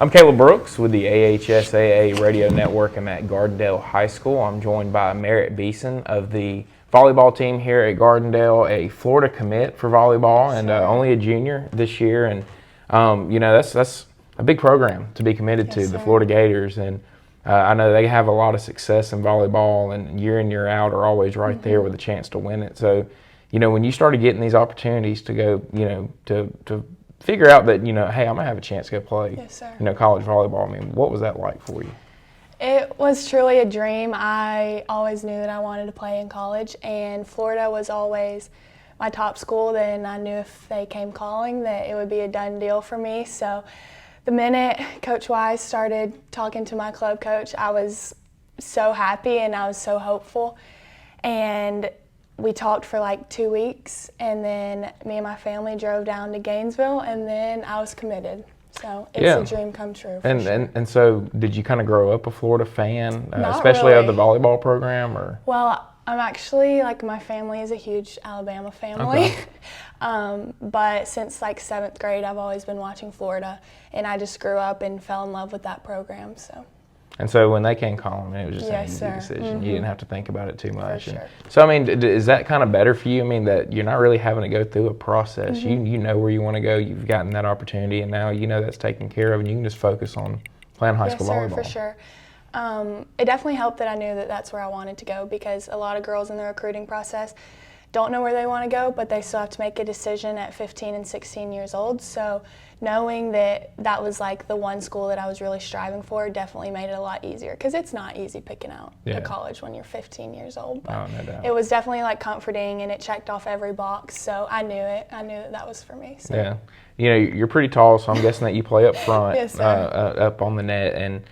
I'm Caleb Brooks with the AHSAA Radio Network. I'm at Gardendale High School. I'm joined by Merritt Beason of the volleyball team here at Gardendale, a Florida commit for volleyball and only a junior this year. And, that's a big program to be committed to, the Florida Gators. And I know they have a lot of success in volleyball, and year in, year out are always right there with a chance to win it. So, when you started getting these opportunities to go, to figure out that, hey, I'm going to have a chance to go play, college volleyball. I mean, what was that like for you? It was truly a dream. I always knew that I wanted to play in college, and Florida was always my top school. Then I knew if they came calling that it would be a done deal for me. So the minute Coach Wise started talking to my club coach, I was so happy and I was so hopeful. And we talked for like 2 weeks, and then me and my family drove down to Gainesville, and then I was committed. So it's a dream come true. And so did you kind of grow up a Florida fan, especially of the volleyball program? Or? Well, I'm actually, my family is a huge Alabama family. Okay. But since 7th grade, I've always been watching Florida, and I just grew up and fell in love with that program. And so when they came calling, it was just an easy decision. Mm-hmm. You didn't have to think about it too much. For sure. So, is that kind of better for you? That you're not really having to go through a process. Mm-hmm. You know where you want to go. You've gotten that opportunity, and now that's taken care of, and you can just focus on playing high school volleyball. For sure. It definitely helped that I knew that that's where I wanted to go, because a lot of girls in the recruiting process don't know where they want to go, but they still have to make a decision at 15 and 16 years old. So knowing that that was the one school that I was really striving for definitely made it a lot easier, because it's not easy picking out a college when you're 15 years old. But no doubt. It was definitely comforting, and it checked off every box. So I knew it. I knew that was for me. So. Yeah. You're pretty tall, so I'm guessing that you play up front, Yes, sir. up on the net. And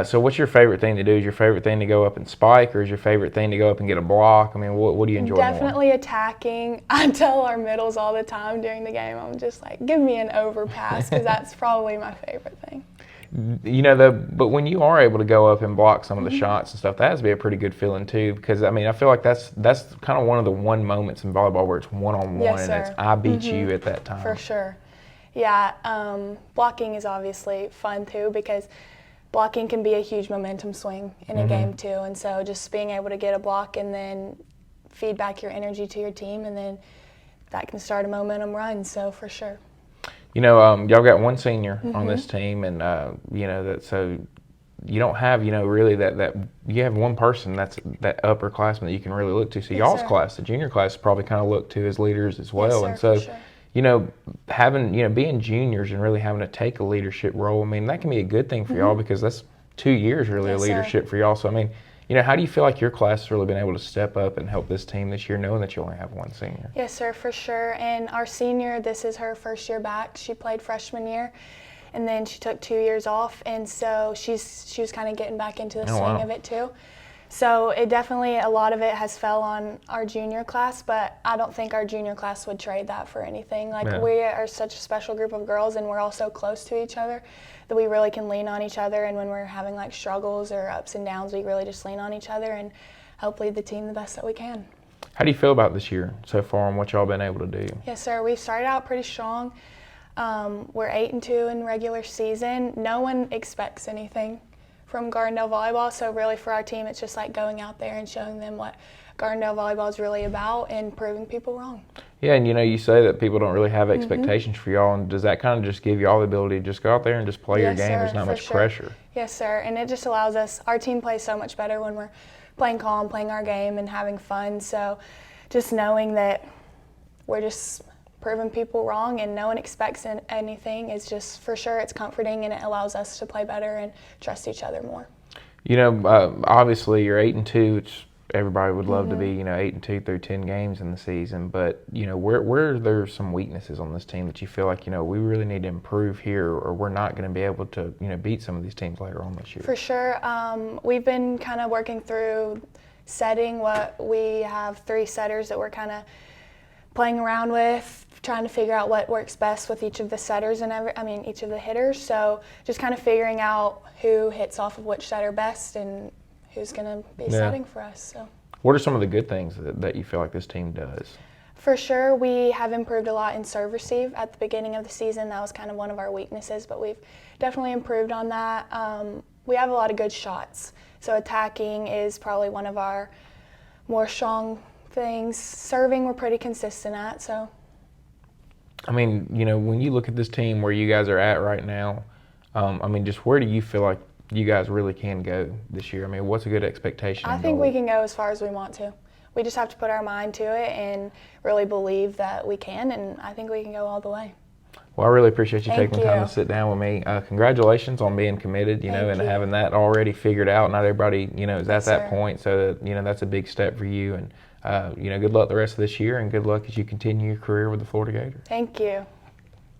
so what's your favorite thing to do? Is your favorite thing to go up and spike, or is your favorite thing to go up and get a block? What do you enjoy Definitely more? Attacking. I tell our middles all the time during the game, I'm just give me an overpass, because that's probably my favorite thing. But when you are able to go up and block some of the shots and stuff, that has to be a pretty good feeling too, because I feel like that's kind of one of the moments in volleyball where it's one-on-one, and it's I beat you at that time. For sure. Yeah, blocking is obviously fun too, because blocking can be a huge momentum swing in a game too, and so just being able to get a block and then feed back your energy to your team, and then that can start a momentum run, so for sure. Y'all got one senior on this team, and so you don't have really that you have one person that's that upperclassman that you can really look to. So y'all's class, the junior class, probably kind of look to as leaders as well. Yes, sir, and so having being juniors and really having to take a leadership role, that can be a good thing for y'all, because that's 2 years really of leadership for y'all. So how do you feel like your class has really been able to step up and help this team this year, knowing that you only have one senior? Yes, sir, for sure. And our senior, this is her first year back. She played freshman year, and then she took 2 years off, and so she was kind of getting back into the swing of it too. So it definitely, a lot of it has fell on our junior class, but I don't think our junior class would trade that for anything. We are such a special group of girls, and we're all so close to each other that we really can lean on each other, and when we're having struggles or ups and downs, we really just lean on each other and help lead the team the best that we can. How do you feel about this year so far and what y'all been able to do? Yes, sir. We started out pretty strong. We're 8-2 in regular season. No one expects anything from Gardendale volleyball, so really for our team, it's just going out there and showing them what Gardendale volleyball is really about and proving people wrong. Yeah, and you say that people don't really have expectations for y'all, and does that kind of just give y'all the ability to just go out there and just play your game? There's not much pressure. Yes, sir, and it just allows us, our team plays so much better when we're playing calm, playing our game, and having fun, so just knowing that we're just proving people wrong and no one expects anything is just, for sure, it's comforting, and it allows us to play better and trust each other more. Obviously you're 8-2, which everybody would love to be, 8-2 through 10 games in the season, but where are there some weaknesses on this team that you feel like we really need to improve here, or we're not going to be able to beat some of these teams later on this year? For sure. We've been kind of working through setting what we have 3 setters that we're kind of playing around with, trying to figure out what works best with each of the setters and each of the hitters. So just kind of figuring out who hits off of which setter best and who's going to be setting for us. So. What are some of the good things that you feel like this team does? For sure, we have improved a lot in serve receive. At the beginning of the season, that was kind of one of our weaknesses, but we've definitely improved on that. We have a lot of good shots, so attacking is probably one of our more strong things. Serving, we're pretty consistent at, so. I mean, you know, when you look at this team where you guys are at right now, I mean, just where do you feel like you guys really can go this year? I mean, what's a good expectation? I think we can go as far as we want to. We just have to put our mind to it and really believe that we can, and I think we can go all the way. Well, I really appreciate you Thank taking the time you. to sit down with me. Congratulations on being committed, you know, Thank and you. having that already figured out. Not everybody, you know, is at Yes, that sir. point, so that, you know, that's a big step for you. And, you know, good luck the rest of this year, and good luck as you continue your career with the Florida Gators. Thank you.